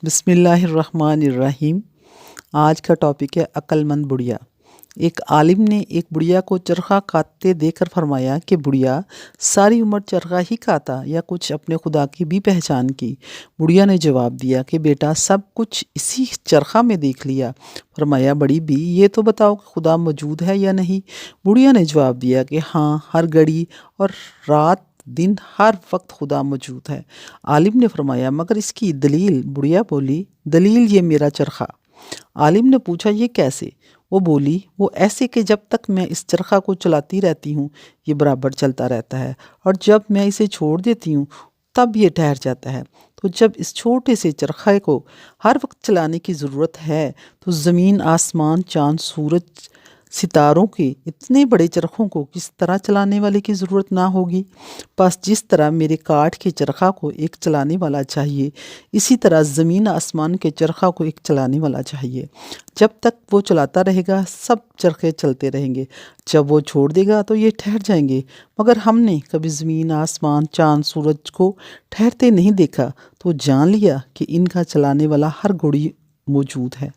بسم اللہ الرحمن الرحیم۔ آج کا ٹاپک ہے عقل مند بڑھیا۔ ایک عالم نے ایک بڑھیا کو چرخہ کاٹتے دیکھ کر فرمایا کہ بڑھیا، ساری عمر چرخہ ہی کاٹا یا کچھ اپنے خدا کی بھی پہچان کی؟ بڑھیا نے جواب دیا کہ بیٹا، سب کچھ اسی چرخہ میں دیکھ لیا۔ فرمایا، بڑی بی، یہ تو بتاؤ کہ خدا موجود ہے یا نہیں؟ بڑھیا نے جواب دیا کہ ہاں، ہر گھڑی اور رات دن ہر وقت خدا موجود ہے۔ عالم نے فرمایا، مگر اس کی دلیل؟ بڑھیا بولی، دلیل یہ میرا چرخہ۔ عالم نے پوچھا، یہ کیسے؟ وہ بولی، وہ ایسے کہ جب تک میں اس چرخہ کو چلاتی رہتی ہوں یہ برابر چلتا رہتا ہے، اور جب میں اسے چھوڑ دیتی ہوں تب یہ ٹھہر جاتا ہے۔ تو جب اس چھوٹے سے چرخے کو ہر وقت چلانے کی ضرورت ہے تو زمین، آسمان، چاند، سورج، ستاروں کے اتنے بڑے چرخوں کو کس طرح چلانے والے کی ضرورت نہ ہوگی؟ بس جس طرح میرے کاٹھ کے چرخہ کو ایک چلانے والا چاہیے، اسی طرح زمین آسمان کے چرخہ کو ایک چلانے والا چاہیے۔ جب تک وہ چلاتا رہے گا سب چرخے چلتے رہیں گے، جب وہ چھوڑ دے گا تو یہ ٹھہر جائیں گے۔ مگر ہم نے کبھی زمین، آسمان، چاند، سورج کو ٹھہرتے نہیں دیکھا، تو جان لیا کہ ان کا چلانے والا ہر گھڑی موجود ہے۔